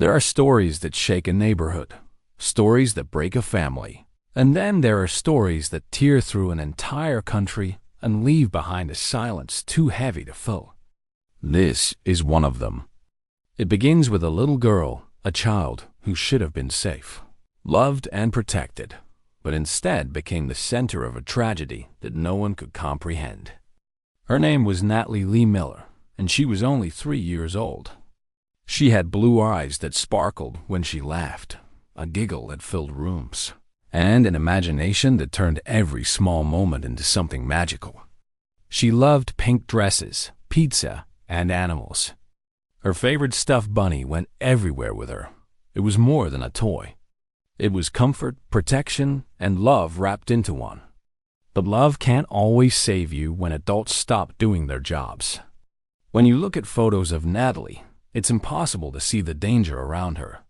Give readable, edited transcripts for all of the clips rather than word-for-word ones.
There are stories that shake a neighborhood, stories that break a family, and then there are stories that tear through an entire country and leave behind a silence too heavy to fill. This is one of them. It begins with a little girl, a child who should have been safe, loved and protected, but instead became the center of a tragedy that no one could comprehend. Her name was Nathalie Lee Miller, and she was only 3 years old. She had blue eyes that sparkled when she laughed, a giggle that filled rooms, and an imagination that turned every small moment into something magical. She loved pink dresses, pizza, and animals. Her favorite stuffed bunny went everywhere with her. It was more than a toy. It was comfort, protection, and love wrapped into one. But love can't always save you when adults stop doing their jobs. When you look at photos of Nathalie, it's impossible to see the danger around her.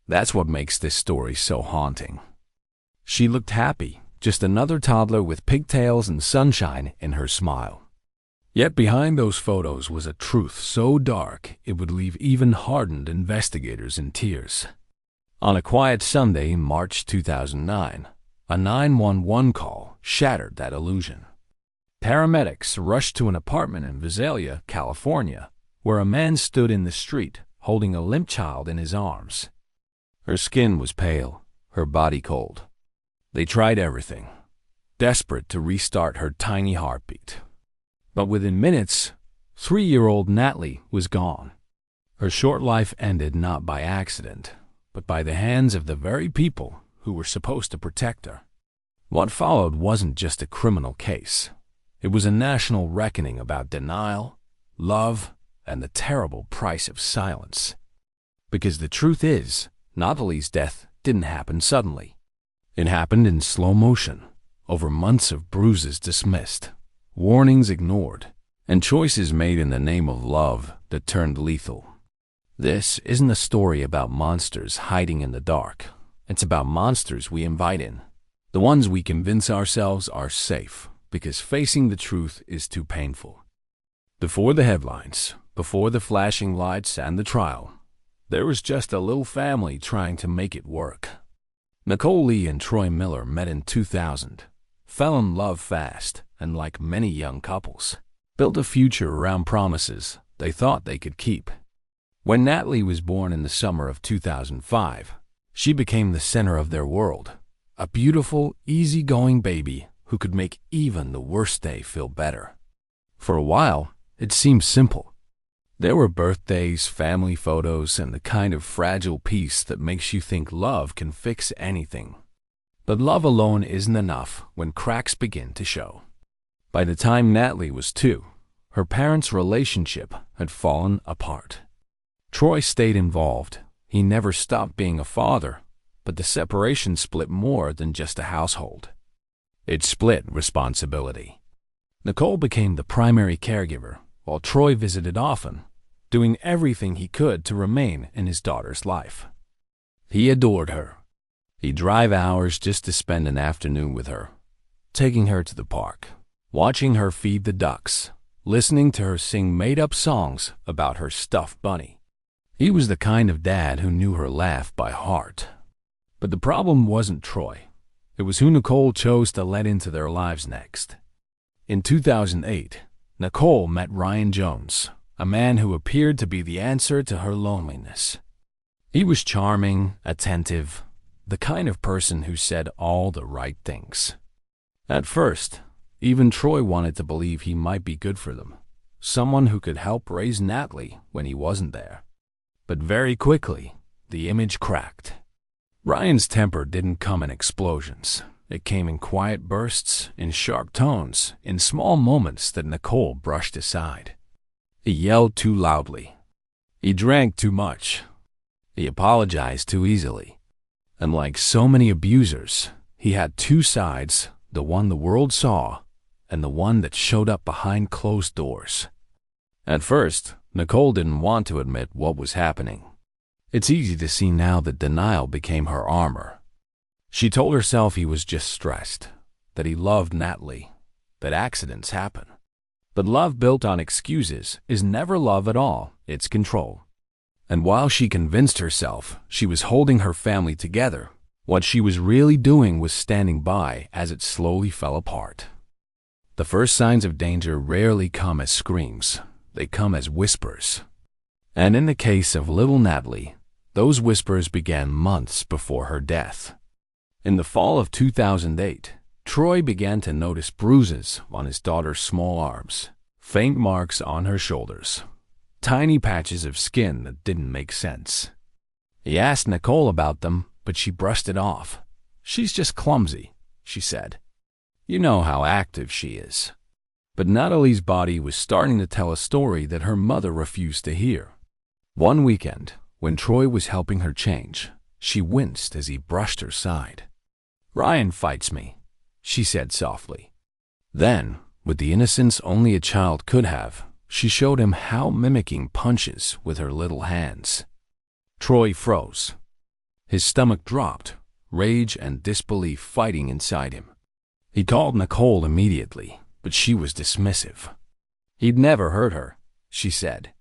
That's what makes this story so haunting. She looked happy, just another toddler with pigtails and sunshine in her smile. Yet behind those photos was a truth so dark it would leave even hardened investigators in tears. On a quiet Sunday in March 2009, a 911 call shattered that illusion. Paramedics rushed to an apartment in Visalia, California, where a man stood in the street holding a limp child in his arms. Her skin was pale, her body cold. They tried everything, desperate to restart her tiny heartbeat. But within minutes, 3-year-old Nathalie was gone. Her short life ended not by accident, but by the hands of the very people who were supposed to protect her. What followed wasn't just a criminal case. It was a national reckoning about denial, love, and the terrible price of silence. Because the truth is, Nathalie's death didn't happen suddenly. It happened in slow motion, over months of bruises dismissed, warnings ignored, and choices made in the name of love that turned lethal. This isn't a story about monsters hiding in the dark. It's about monsters we invite in, the ones we convince ourselves are safe because facing the truth is too painful. Before the headlines, before the flashing lights and the trial, there was just a little family trying to make it work. Nicole Lee and Troy Miller met in 2000, fell in love fast, and like many young couples, built a future around promises they thought they could keep. When Nathalie was born in the summer of 2005, she became the center of their world, a beautiful, easygoing baby who could make even the worst day feel better. For a while, it seemed simple. There were birthdays, family photos, and the kind of fragile peace that makes you think love can fix anything. But love alone isn't enough when cracks begin to show. By the time Nathalie was 2, her parents' relationship had fallen apart. Troy stayed involved. He never stopped being a father, but the separation split more than just a household. It split responsibility. Nicole became the primary caregiver, while Troy visited often, doing everything he could to remain in his daughter's life. He adored her. He'd drive hours just to spend an afternoon with her, taking her to the park, watching her feed the ducks, listening to her sing made-up songs about her stuffed bunny. He was the kind of dad who knew her laugh by heart. But the problem wasn't Troy. It was who Nicole chose to let into their lives next. In 2008, Nicole met Ryan Jones, a man who appeared to be the answer to her loneliness. He was charming, attentive, the kind of person who said all the right things. At first, even Troy wanted to believe he might be good for them, someone who could help raise Nathalie when he wasn't there. But very quickly, the image cracked. Ryan's temper didn't come in explosions. It came in quiet bursts, in sharp tones, in small moments that Nicole brushed aside. He yelled too loudly. He drank too much. He apologized too easily. And like so many abusers, he had two sides, the one the world saw and the one that showed up behind closed doors. At first, Nicole didn't want to admit what was happening. It's easy to see now that denial became her armor. She told herself he was just stressed, that he loved Nathalie, that accidents happen. But love built on excuses is never love at all, it's control. And while she convinced herself she was holding her family together, what she was really doing was standing by as it slowly fell apart. The first signs of danger rarely come as screams, they come as whispers. And in the case of little Nathalie, those whispers began months before her death. In the fall of 2008, Troy began to notice bruises on his daughter's small arms, faint marks on her shoulders, tiny patches of skin that didn't make sense. He asked Nicole about them, but she brushed it off. "She's just clumsy," she said. "You know how active she is." But Nathalie's body was starting to tell a story that her mother refused to hear. One weekend, when Troy was helping her change, she winced as he brushed her side. "Ryan fights me," she said softly. Then, with the innocence only a child could have, she showed him how mimicking punches with her little hands. Troy froze. His stomach dropped, rage and disbelief fighting inside him. He called Nicole immediately, but she was dismissive. He'd never hurt her, she said.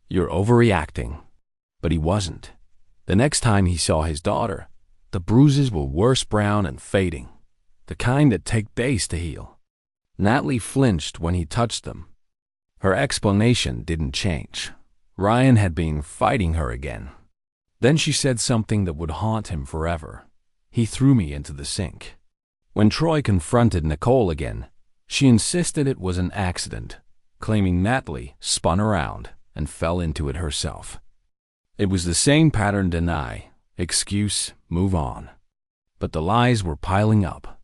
"You're overreacting." But he wasn't. The next time he saw his daughter, the bruises were worse brown and fading, the kind that take days to heal. Nathalie flinched when he touched them. Her explanation didn't change. Ryan had been fighting her again. Then she said something that would haunt him forever. "He threw me into the sink." When Troy confronted Nicole again, she insisted it was an accident, claiming Nathalie spun around and fell into it herself. It was the same pattern: deny, excuse, move on. But the lies were piling up.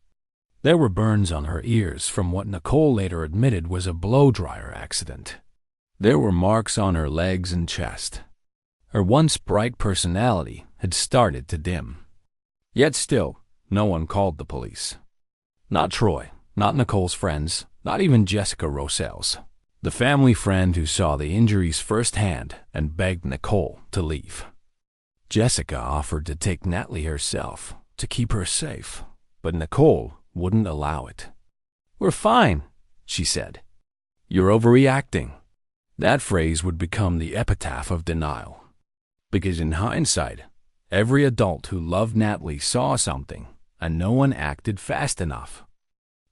There were burns on her ears from what Nicole later admitted was a blow-dryer accident. There were marks on her legs and chest. Her once bright personality had started to dim. Yet still, no one called the police. Not Troy, not Nicole's friends, not even Jessica Rosales, the family friend who saw the injuries firsthand and begged Nicole to leave. Jessica offered to take Nathalie herself to keep her safe, but Nicole wouldn't allow it. "We're fine," she said. "You're overreacting." That phrase would become the epitaph of denial. Because in hindsight, every adult who loved Nathalie saw something, and no one acted fast enough.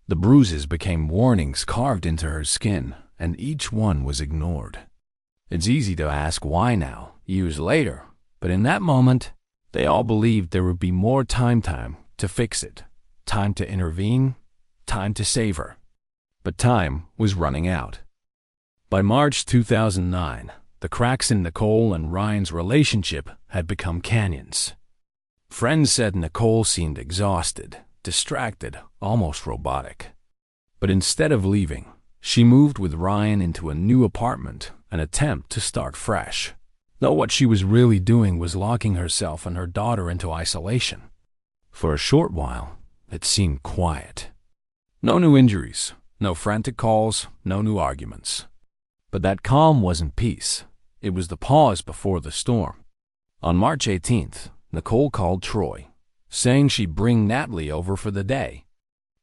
The bruises became warnings carved into her skin, and each one was ignored. It's easy to ask why now, years later, but in that moment, they all believed there would be more time to fix it, time to intervene, time to save her. But time was running out. By March 2009, the cracks in Nicole and Ryan's relationship had become canyons. Friends said Nicole seemed exhausted, distracted, almost robotic. But instead of leaving, she moved with Ryan into a new apartment, an attempt to start fresh. Though what she was really doing was locking herself and her daughter into isolation. For a short while, it seemed quiet. No new injuries, no frantic calls, no new arguments. But that calm wasn't peace. It was the pause before the storm. On March 18th, Nicole called Troy, saying she'd bring Nathalie over for the day.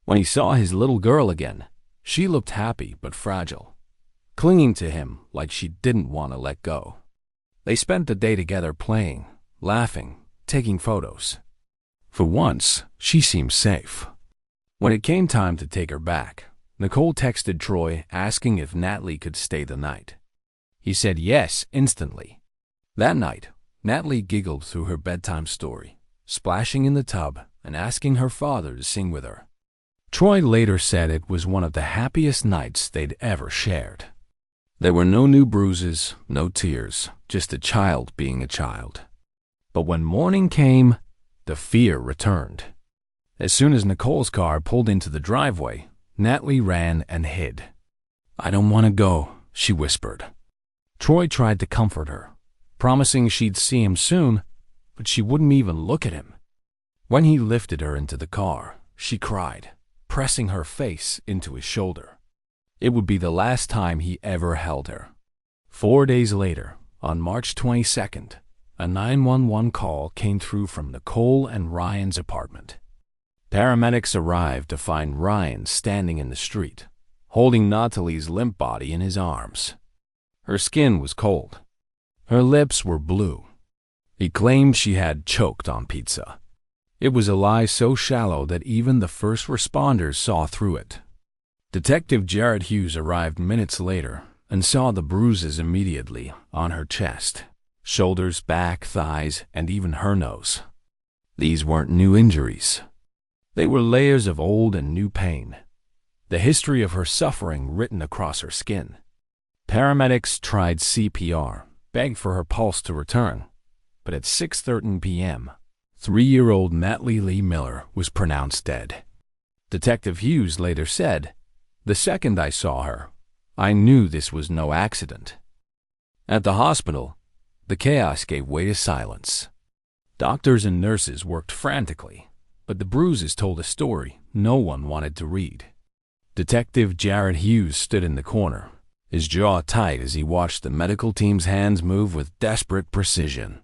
When he saw his little girl again, she looked happy but fragile, clinging to him like she didn't want to let go. They spent the day together playing, laughing, taking photos. For once, she seemed safe. When it came time to take her back, Nicole texted Troy asking if Nathalie could stay the night. He said yes instantly. That night, Nathalie giggled through her bedtime story, splashing in the tub and asking her father to sing with her. Troy later said it was one of the happiest nights they'd ever shared. There were no new bruises, no tears, just a child being a child. But when morning came, the fear returned. As soon as Nicole's car pulled into the driveway, Nathalie ran and hid. "I don't want to go," she whispered. Troy tried to comfort her, promising she'd see him soon, but she wouldn't even look at him. When he lifted her into the car, she cried, pressing her face into his shoulder. It would be the last time he ever held her. 4 days later, on March 22nd, a 911 call came through from Nicole and Ryan's apartment. Paramedics arrived to find Ryan standing in the street, holding Nathalie's limp body in his arms. Her skin was cold. Her lips were blue. He claimed she had choked on pizza. It was a lie so shallow that even the first responders saw through it. Detective Jared Hughes arrived minutes later and saw the bruises immediately on her chest, shoulders, back, thighs, and even her nose. These weren't new injuries. They were layers of old and new pain, the history of her suffering written across her skin. Paramedics tried CPR, begged for her pulse to return, but at 6:13 p.m., 3-year-old Nathalie Lee Miller was pronounced dead. Detective Hughes later said, "The second I saw her, I knew this was no accident." At the hospital, the chaos gave way to silence. Doctors and nurses worked frantically, but the bruises told a story no one wanted to read. Detective Jared Hughes stood in the corner, his jaw tight as he watched the medical team's hands move with desperate precision.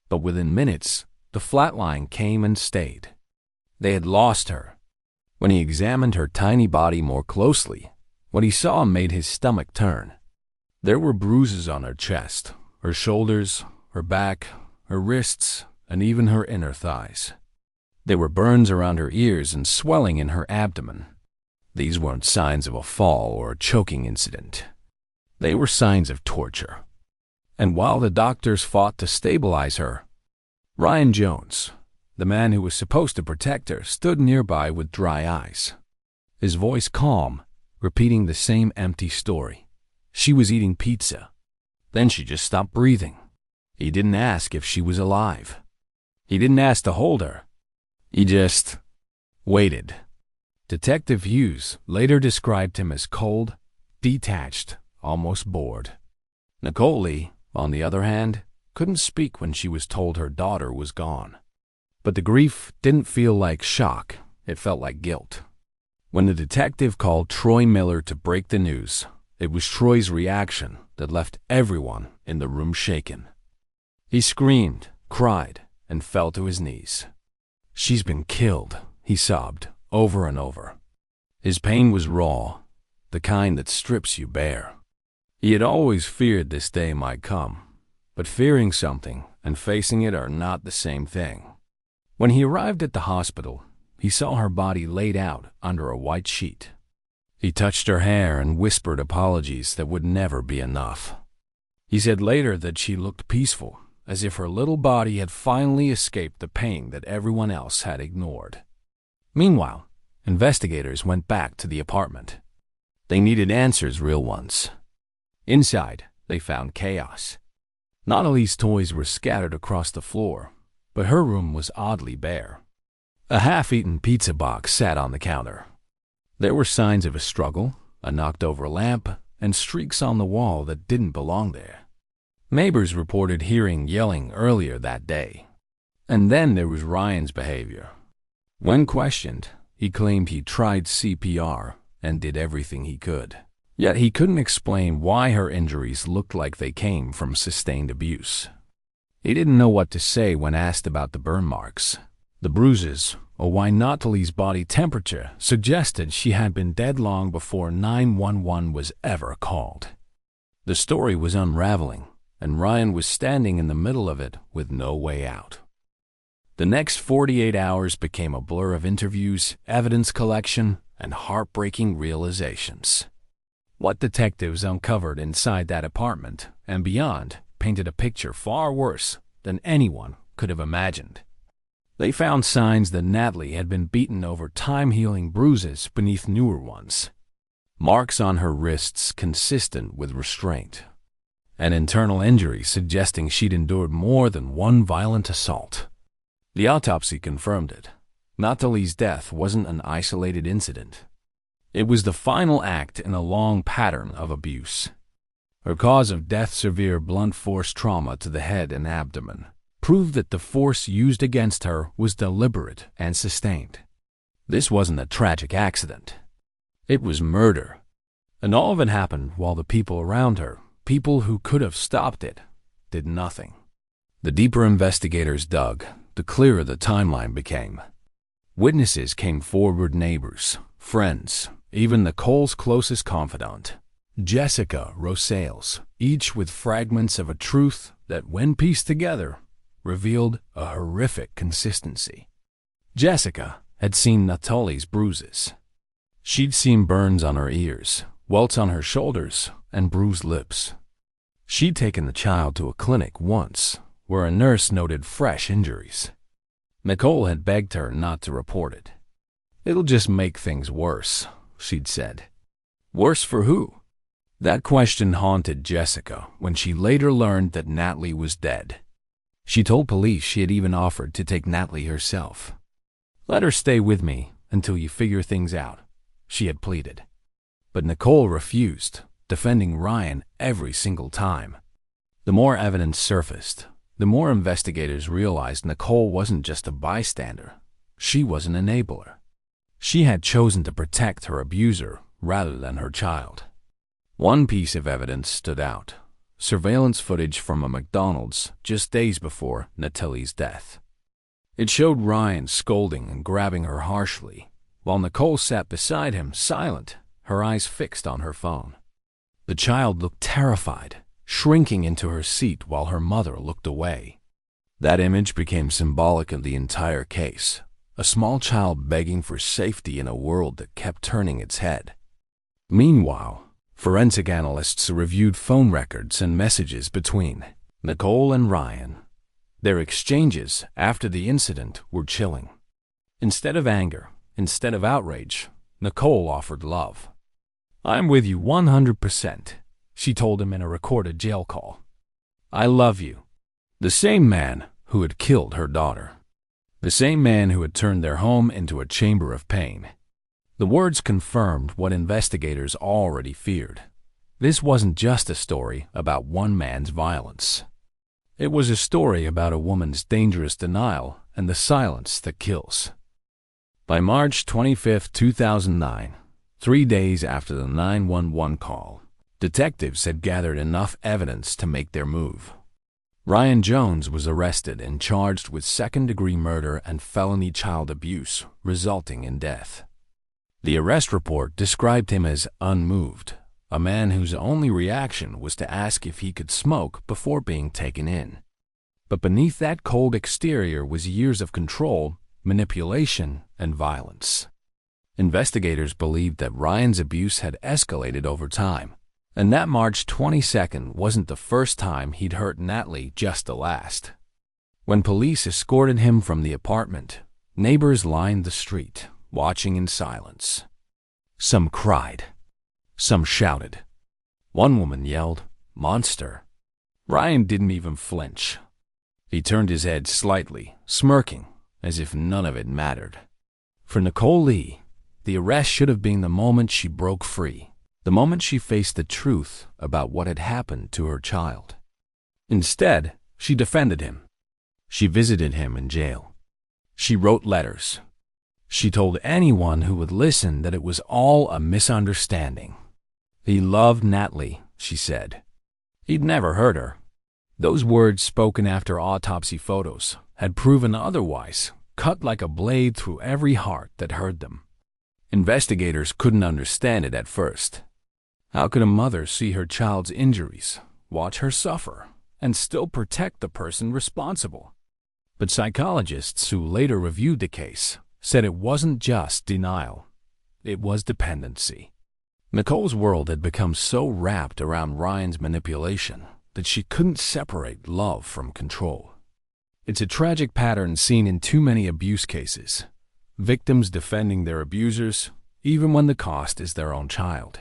But within minutes, the flatline came and stayed. They had lost her. When he examined her tiny body more closely, what he saw made his stomach turn. There were bruises on her chest, her shoulders, her back, her wrists, and even her inner thighs. There were burns around her ears and swelling in her abdomen. These weren't signs of a fall or a choking incident. They were signs of torture. And while the doctors fought to stabilize her, Ryan Jones, the man who was supposed to protect her, stood nearby with dry eyes. His voice calm, repeating the same empty story. She was eating pizza. Then she just stopped breathing. He didn't ask if she was alive. He didn't ask to hold her. He just waited. Detective Hughes later described him as cold, detached, almost bored. Nicole Lee, on the other hand, couldn't speak when she was told her daughter was gone. But the grief didn't feel like shock, it felt like guilt. When the detective called Troy Miller to break the news, it was Troy's reaction that left everyone in the room shaken. He screamed, cried, and fell to his knees. "She's been killed," he sobbed, over and over. His pain was raw, the kind that strips you bare. He had always feared this day might come, but fearing something and facing it are not the same thing. When he arrived at the hospital, he saw her body laid out under a white sheet. He touched her hair and whispered apologies that would never be enough. He said later that she looked peaceful, as if her little body had finally escaped the pain that everyone else had ignored. Meanwhile, investigators went back to the apartment. They needed answers, real ones. Inside, they found chaos. Nathalie's toys were scattered across the floor, but her room was oddly bare. A half-eaten pizza box sat on the counter. There were signs of a struggle, a knocked-over lamp, and streaks on the wall that didn't belong there. Neighbors reported hearing yelling earlier that day. And then there was Ryan's behavior. When questioned, he claimed he tried CPR and did everything he could. Yet he couldn't explain why her injuries looked like they came from sustained abuse. He didn't know what to say when asked about the burn marks, the bruises, or why Nathalie's body temperature suggested she had been dead long before 911 was ever called. The story was unraveling, and Ryan was standing in the middle of it with no way out. The next 48 hours became a blur of interviews, evidence collection, and heartbreaking realizations. What detectives uncovered inside that apartment and beyond painted a picture far worse than anyone could have imagined. They found signs that Nathalie had been beaten over time-healing bruises beneath newer ones, marks on her wrists consistent with restraint, an internal injury suggesting she'd endured more than one violent assault. The autopsy confirmed it. Nathalie's death wasn't an isolated incident. It was the final act in a long pattern of abuse. Her cause of death, severe blunt force trauma to the head and abdomen, proved that the force used against her was deliberate and sustained. This wasn't a tragic accident. It was murder. And all of it happened while the people around her, people who could have stopped it, did nothing. The deeper investigators dug, the clearer the timeline became. Witnesses came forward, neighbors, friends, even Nicole's closest confidant, Jessica Rosales, each with fragments of a truth that, when pieced together, revealed a horrific consistency. Jessica had seen Nathalie's bruises. She'd seen burns on her ears, welts on her shoulders, and bruised lips. She'd taken the child to a clinic once, where a nurse noted fresh injuries. Nicole had begged her not to report it. "It'll just make things worse," she'd said. Worse for who? That question haunted Jessica when she later learned that Nathalie was dead. She told police she had even offered to take Nathalie herself. "Let her stay with me until you figure things out," she had pleaded. But Nicole refused, defending Ryan every single time. The more evidence surfaced, the more investigators realized Nicole wasn't just a bystander. She was an enabler. She had chosen to protect her abuser rather than her child. One piece of evidence stood out: surveillance footage from a McDonald's just days before Nathalie's death. It showed Ryan scolding and grabbing her harshly, while Nicole sat beside him, silent, her eyes fixed on her phone. The child looked terrified, shrinking into her seat while her mother looked away. That image became symbolic of the entire case: a small child begging for safety in a world that kept turning its head. Meanwhile, forensic analysts reviewed phone records and messages between Nicole and Ryan. Their exchanges after the incident were chilling. Instead of anger, instead of outrage, Nicole offered love. "I'm with you 100%, she told him in a recorded jail call. "I love you." The same man who had killed her daughter. The same man who had turned their home into a chamber of pain. The words confirmed what investigators already feared. This wasn't just a story about one man's violence. It was a story about a woman's dangerous denial and the silence that kills. By March 25, 2009, 3 days after the 911 call, detectives had gathered enough evidence to make their move. Ryan Jones was arrested and charged with second-degree murder and felony child abuse, resulting in death. The arrest report described him as unmoved, a man whose only reaction was to ask if he could smoke before being taken in. But beneath that cold exterior was years of control, manipulation, and violence. Investigators believed that Ryan's abuse had escalated over time, and that March 22nd wasn't the first time he'd hurt Nathalie, just the last. When police escorted him from the apartment, neighbors lined the street, watching in silence. Some cried. Some shouted. One woman yelled, "Monster." Ryan didn't even flinch. He turned his head slightly, smirking, as if none of it mattered. For Nicole Lee, the arrest should have been the moment she broke free, the moment she faced the truth about what had happened to her child. Instead, she defended him. She visited him in jail. She wrote letters. She told anyone who would listen that it was all a misunderstanding. He loved Nathalie, she said. He'd never hurt her. Those words, spoken after autopsy photos, had proven otherwise, cut like a blade through every heart that heard them. Investigators couldn't understand it at first. How could a mother see her child's injuries, watch her suffer, and still protect the person responsible? But psychologists who later reviewed the case said it wasn't just denial. It was dependency. Nicole's world had become so wrapped around Ryan's manipulation that she couldn't separate love from control. It's a tragic pattern seen in too many abuse cases. Victims defending their abusers, even when the cost is their own child.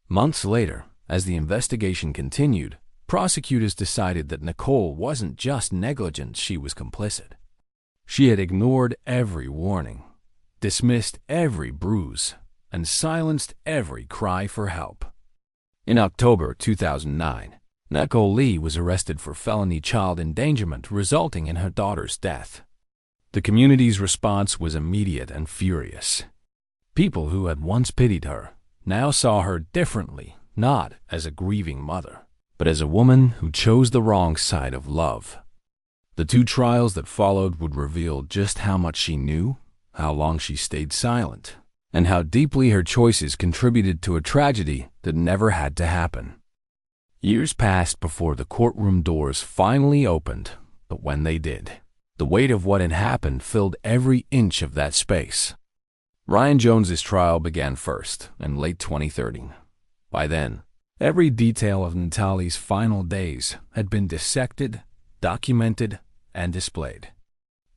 Months later, as the investigation continued, prosecutors decided that Nicole wasn't just negligent, she was complicit. She had ignored every warning, dismissed every bruise, and silenced every cry for help. In October 2009, Nicole Lee was arrested for felony child endangerment resulting in her daughter's death. The community's response was immediate and furious. People who had once pitied her now saw her differently, not as a grieving mother, but as a woman who chose the wrong side of love. The 2 trials that followed would reveal just how much she knew, how long she stayed silent, and how deeply her choices contributed to a tragedy that never had to happen. Years passed before the courtroom doors finally opened, but when they did, the weight of what had happened filled every inch of that space. Ryan Jones's trial began first in late 2013. By then, every detail of Nathalie's final days had been dissected, documented, and displayed.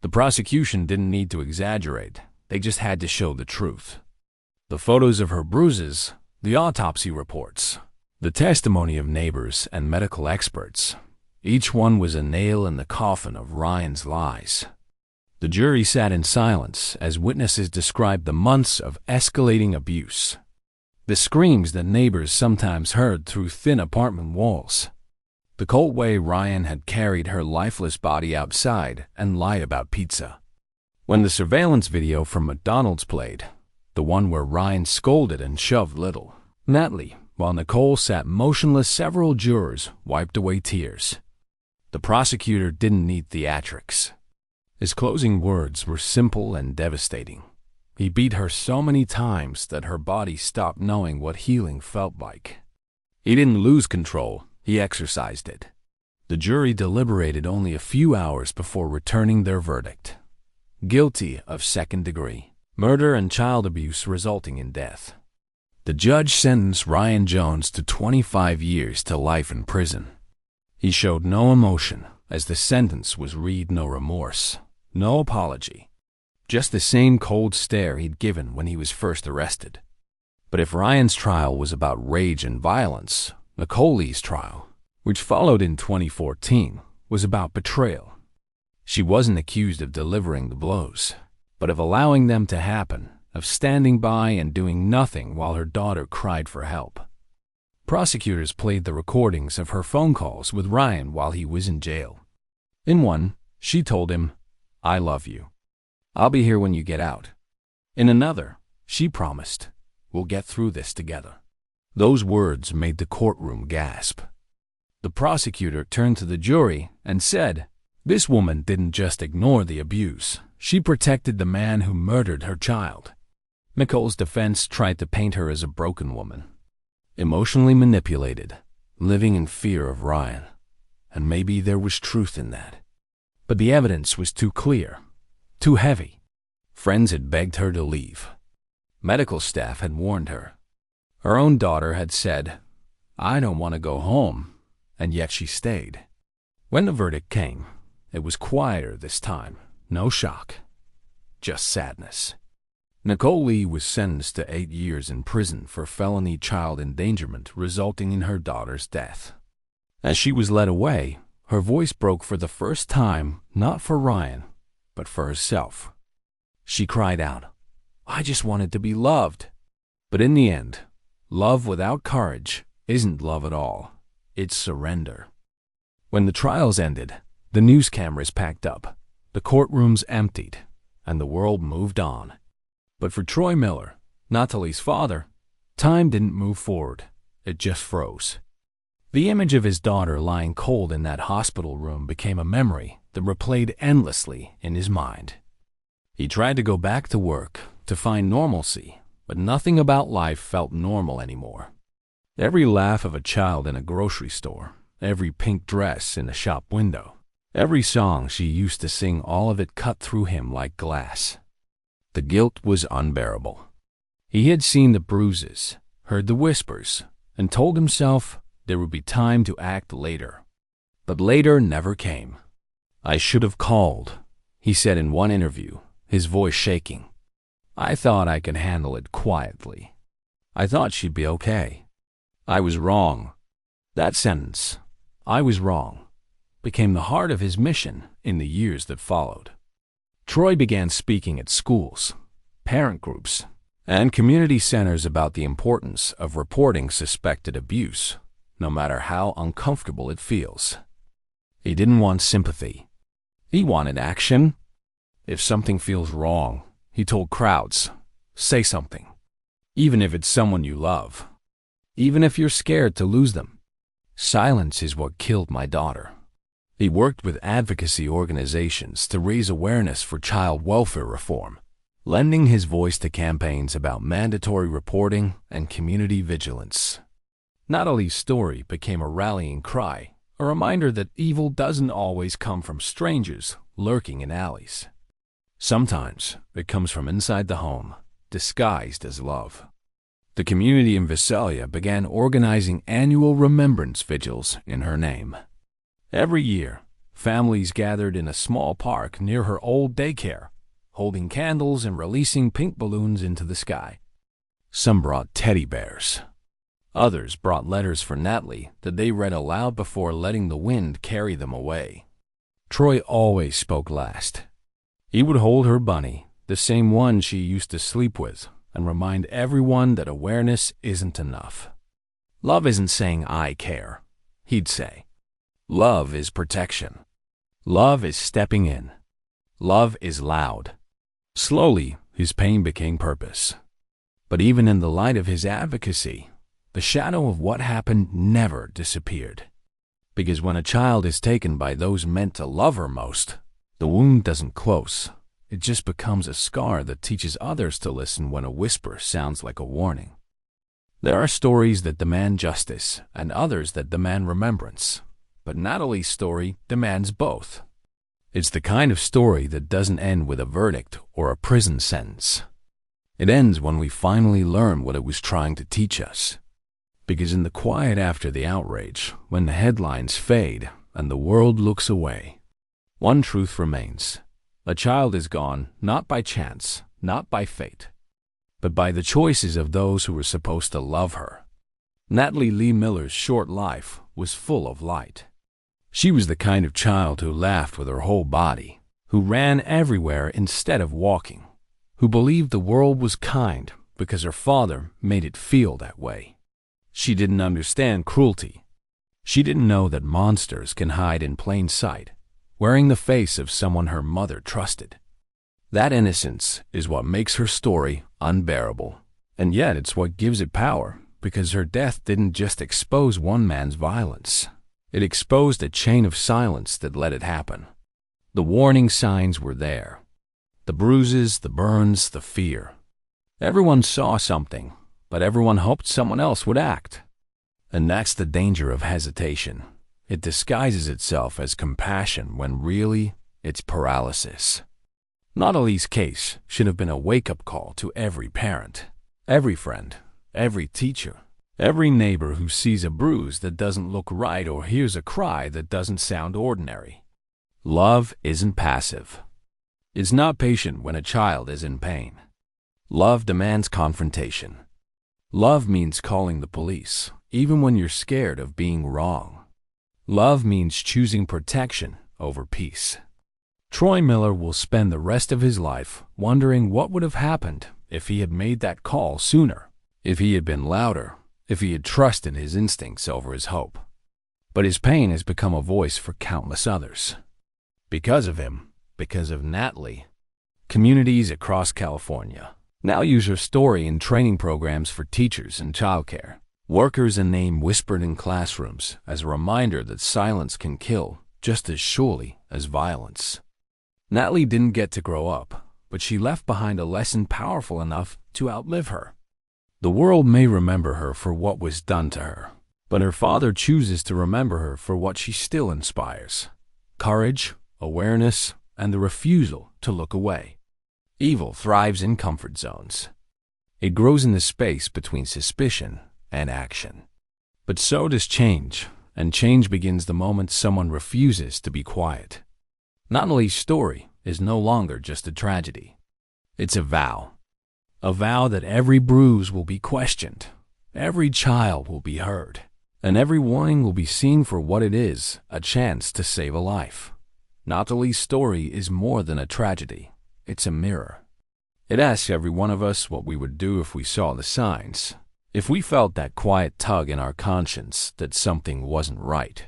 The prosecution didn't need to exaggerate, they just had to show the truth. The photos of her bruises, the autopsy reports, the testimony of neighbors and medical experts, each one was a nail in the coffin of Ryan's lies. The jury sat in silence as witnesses described the months of escalating abuse, the screams that neighbors sometimes heard through thin apartment walls, the cold way Ryan had carried her lifeless body outside and lied about pizza. When the surveillance video from McDonald's played, the one where Ryan scolded and shoved little Nathalie, while Nicole sat motionless, several jurors wiped away tears. The prosecutor didn't need theatrics. His closing words were simple and devastating. He beat her so many times that her body stopped knowing what healing felt like. He didn't lose control, he exercised it. The jury deliberated only a few hours before returning their verdict. Guilty of second-degree murder and child abuse resulting in death. The judge sentenced Ryan Jones to 25 years to life in prison. He showed no emotion, as the sentence was read no remorse, no apology, just the same cold stare he'd given when he was first arrested. But if Ryan's trial was about rage and violence, Nicole Lee's trial, which followed in 2014, was about betrayal. She wasn't accused of delivering the blows, but of allowing them to happen, of standing by and doing nothing while her daughter cried for help. Prosecutors played the recordings of her phone calls with Ryan while he was in jail. In one, she told him, "I love you. I'll be here when you get out." In another, she promised, "We'll get through this together." Those words made the courtroom gasp. The prosecutor turned to the jury and said, "This woman didn't just ignore the abuse. She protected the man who murdered her child." Nicole's defense tried to paint her as a broken woman, emotionally manipulated, living in fear of Ryan. And maybe there was truth in that. But the evidence was too clear, too heavy. Friends had begged her to leave. Medical staff had warned her. Her own daughter had said, "I don't want to go home," and yet she stayed. When the verdict came, it was quieter this time. No shock, just sadness. Nicole Lee was sentenced to 8 years in prison for felony child endangerment resulting in her daughter's death. As she was led away, her voice broke for the first time, not for Ryan, but for herself. She cried out, "I just wanted to be loved." But in the end, love without courage isn't love at all. It's surrender. When the trials ended, the news cameras packed up, the courtrooms emptied, and the world moved on. But for Troy Miller, Nathalie's father, time didn't move forward. It just froze. The image of his daughter lying cold in that hospital room became a memory that replayed endlessly in his mind. He tried to go back to work, to find normalcy, but nothing about life felt normal anymore. Every laugh of a child in a grocery store, every pink dress in a shop window, every song she used to sing, all of it cut through him like glass. The guilt was unbearable. He had seen the bruises, heard the whispers, and told himself there would be time to act later. But later never came. "I should have called," he said in one interview, his voice shaking. "I thought I could handle it quietly. I thought she'd be okay. I was wrong." That sentence, "I was wrong," became the heart of his mission in the years that followed. Troy began speaking at schools, parent groups, and community centers about the importance of reporting suspected abuse, no matter how uncomfortable it feels. He didn't want sympathy. He wanted action. If something feels wrong, he told crowds, say something. Even if it's someone you love. Even if you're scared to lose them. Silence is what killed my daughter. He worked with advocacy organizations to raise awareness for child welfare reform, lending his voice to campaigns about mandatory reporting and community vigilance. Natalie's story became a rallying cry, a reminder that evil doesn't always come from strangers lurking in alleys. Sometimes it comes from inside the home, disguised as love. The community in Visalia began organizing annual remembrance vigils in her name. Every year, families gathered in a small park near her old daycare, holding candles and releasing pink balloons into the sky. Some brought teddy bears. Others brought letters for Nathalie that they read aloud before letting the wind carry them away. Troy always spoke last. He would hold her bunny, the same one she used to sleep with, and remind everyone that awareness isn't enough. Love isn't saying I care, he'd say. Love is protection. Love is stepping in. Love is loud. Slowly, his pain became purpose. But even in the light of his advocacy, the shadow of what happened never disappeared. Because when a child is taken by those meant to love her most, the wound doesn't close. It just becomes a scar that teaches others to listen when a whisper sounds like a warning. There are stories that demand justice and others that demand remembrance, but Nathalie's story demands both. It's the kind of story that doesn't end with a verdict or a prison sentence. It ends when we finally learn what it was trying to teach us. Because in the quiet after the outrage, when the headlines fade and the world looks away, one truth remains. A child is gone not by chance, not by fate, but by the choices of those who were supposed to love her. Nathalie Lee Miller's short life was full of light. She was the kind of child who laughed with her whole body, who ran everywhere instead of walking, who believed the world was kind because her father made it feel that way. She didn't understand cruelty. She didn't know that monsters can hide in plain sight, wearing the face of someone her mother trusted. That innocence is what makes her story unbearable, and yet it's what gives it power, because her death didn't just expose one man's violence. It exposed a chain of silence that let it happen. The warning signs were there. The bruises, the burns, the fear. Everyone saw something, but everyone hoped someone else would act. And that's the danger of hesitation. It disguises itself as compassion when really it's paralysis. Nathalie's case should have been a wake-up call to every parent, every friend, every teacher, every neighbor who sees a bruise that doesn't look right or hears a cry that doesn't sound ordinary. Love isn't passive. It's not patient when a child is in pain. Love demands confrontation. Love means calling the police, even when you're scared of being wrong. Love means choosing protection over peace. Troy Miller will spend the rest of his life wondering what would have happened if he had made that call sooner, if he had been louder, if he had trusted his instincts over his hope. But his pain has become a voice for countless others. Because of him, because of Nathalie, communities across California now use her story in training programs for teachers and childcare. Workers and name whispered in classrooms as a reminder that silence can kill just as surely as violence. Nathalie didn't get to grow up, but she left behind a lesson powerful enough to outlive her. The world may remember her for what was done to her, but her father chooses to remember her for what she still inspires: courage, awareness, and the refusal to look away. Evil thrives in comfort zones. It grows in the space between suspicion and action. But so does change, and change begins the moment someone refuses to be quiet. Nathalie's story is no longer just a tragedy. It's a vow that every bruise will be questioned, every child will be heard, and every warning will be seen for what it is: a chance to save a life. Nathalie's story is more than a tragedy. It's a mirror. It asks every one of us what we would do if we saw the signs, if we felt that quiet tug in our conscience that something wasn't right.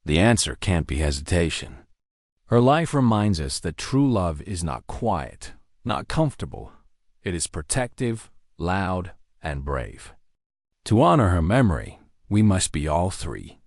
The answer can't be hesitation. Her life reminds us that true love is not quiet, not comfortable. It is protective, loud, and brave. To honor her memory, we must be all three.